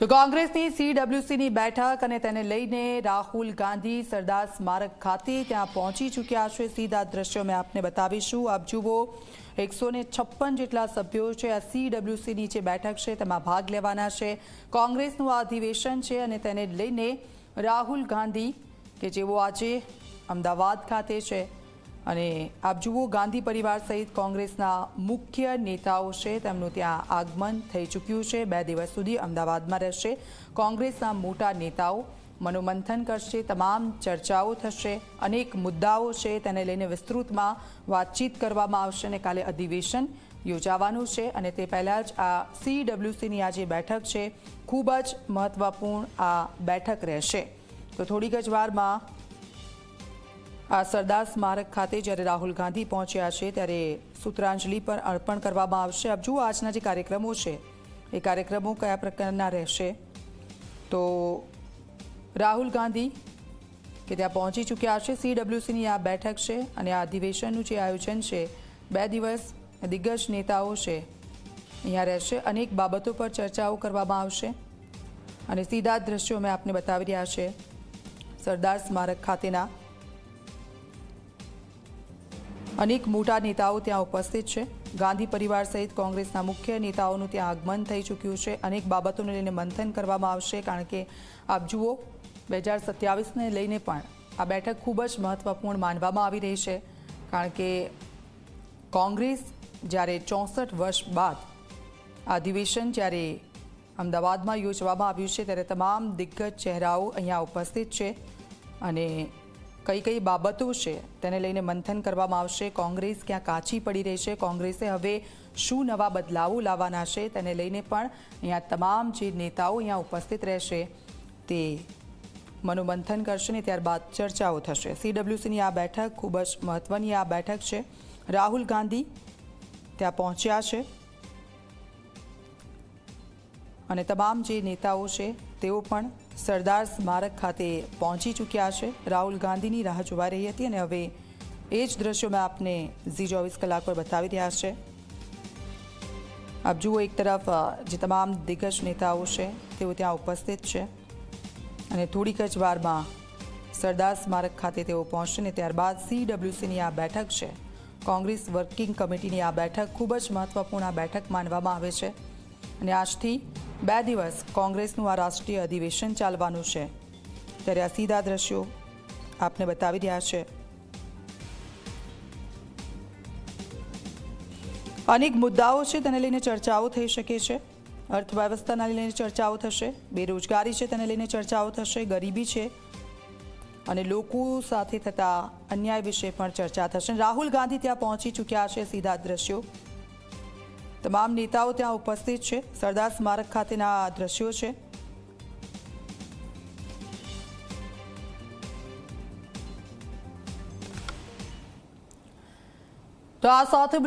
તો કોંગ્રેસની સીડબ્લ્યુસીની બેઠક અને તેને લઈને રાહુલ ગાંધી સરદાર સ્મારક ખાતે ત્યાં પહોંચી ચૂક્યા છે। સીધા દ્રશ્યો મેં આપને બતાવીશું। આપ જુઓ 156 જેટલા સભ્યો છે આ સીડબ્લ્યુસીની જે બેઠક છે તેમાં ભાગ લેવાના છે। કોંગ્રેસનું આ અધિવેશન છે અને તેને લઈને રાહુલ ગાંધી કે જેઓ આજે અમદાવાદ ખાતે છે અને આપ જુઓ ગાંધી પરિવાર સહિત કોંગ્રેસના મુખ્ય નેતાઓ છે તેમનું ત્યાં આગમન થઈ ચૂક્યું છે। 2 દિવસ સુધી અમદાવાદમાં રહેશે। કોંગ્રેસના મોટા નેતાઓ મનોમંથન કરશે, તમામ ચર્ચાઓ થશે, અનેક મુદ્દાઓ છે તેને લઈને વિસ્તૃતમાં વાતચીત કરવામાં આવશે અને કાલે અધિવેશન યોજાવાનું છે અને તે પહેલાં જ આ સીડબ્લ્યુસીની આ જે બેઠક છે ખૂબ જ મહત્વપૂર્ણ આ બેઠક રહેશે। તો થોડીક જ વારમાં આ સરદાર સ્મારક ખાતે જ્યારે રાહુલ ગાંધી પહોંચ્યા છે ત્યારે સૂત્રાંજલિ પર અર્પણ કરવામાં આવશે। આપ જુઓ આજના જે કાર્યક્રમો છે એ કાર્યક્રમો કયા પ્રકારના રહેશે। તો રાહુલ ગાંધી કે ત્યાં પહોંચી ચૂક્યા છે। સીડબ્લ્યુસીની આ બેઠક છે અને આ અધિવેશનનું જે આયોજન છે 2 દિવસ દિગ્ગજ નેતાઓ છે અહીંયા રહેશે। અનેક બાબતો પર ચર્ચાઓ કરવામાં આવશે અને સીધા દ્રશ્યો મેં આપને બતાવી રહ્યા છે સરદાર સ્મારક ખાતેના। અનેક મોટા નેતાઓ ત્યાં ઉપસ્થિત છે। ગાંધી પરિવાર સહિત કોંગ્રેસના મુખ્ય નેતાઓનું ત્યાં આગમન થઈ ચૂક્યું છે। અનેક બાબતોને લઈને મંથન કરવામાં આવશે કારણ કે આપ જુઓ 2027ને લઈને પણ આ બેઠક ખૂબ જ મહત્વપૂર્ણ માનવામાં આવી રહી છે કારણ કે કોંગ્રેસ જ્યારે 64 વર્ષ બાદ અધિવેશન જ્યારે અમદાવાદમાં યોજવામાં આવ્યું છે ત્યારે તમામ દિગ્ગજ ચહેરાઓ અહીંયા ઉપસ્થિત છે અને કઈ બાબતો છે તેને લઈને મંથન કરવામાં આવશે। કોંગ્રેસ ક્યાં કાચી પડી રહી છે, કોંગ્રેસે હવે શું નવા બદલાવો લાવવાના છે તેને લઈને પણ અહીંયા તમામ જે નેતાઓ અહીંયા ઉપસ્થિત રહેશે તે મનોમંથન કરશે ને ત્યારબાદ ચર્ચાઓ થશે। સીડબ્લ્યુસીની આ બેઠક ખૂબ જ મહત્વની આ બેઠક છે। રાહુલ ગાંધી ત્યાં પહોંચ્યા છે અને તમામ જે નેતાઓ છે તેઓ પણ સરદાર સ્મારક ખાતે પહોંચી ચૂક્યા છે। રાહુલ ગાંધીની રાહ જોવાઈ રહી હતી અને હવે એ જ દ્રશ્યો મેં આપને ઝી 24 કલાક પર બતાવી રહ્યા છે। આપ જુઓ એક તરફ જે તમામ દિગ્ગજ નેતાઓ છે તેઓ ત્યાં ઉપસ્થિત છે અને થોડીક જ વારમાં સરદાર સ્મારક ખાતે તેઓ પહોંચશે ને ત્યારબાદ સીડબ્લ્યુસીની આ બેઠક છે કોંગ્રેસ વર્કિંગ કમિટીની આ બેઠક ખૂબ જ મહત્વપૂર્ણ આ બેઠક માનવામાં આવે છે અને આજથી 2 દિવસ કોંગ્રેસનું આ રાષ્ટ્રીય અધિવેશન ચાલવાનું છે ત્યારે આ સીધા દ્રશ્યો આપને બતાવી રહ્યા છે। અનેક મુદ્દાઓ છે તેને લઈને ચર્ચાઓ થઈ શકે છે। અર્થવ્યવસ્થાને લઈને ચર્ચાઓ થશે, બેરોજગારી છે તેને લઈને ચર્ચાઓ થશે, ગરીબી છે અને લોકો સાથે થતા અન્યાય વિશે પણ ચર્ચા થશે। રાહુલ ગાંધી ત્યાં પહોંચી ચૂક્યા છે। સીધા દ્રશ્યો તમામ નેતાઓ ત્યાં ઉપસ્થિત છે। સરદાર સ્મારક ખાતેના આ દ્રશ્યો છે। તો આ સાથે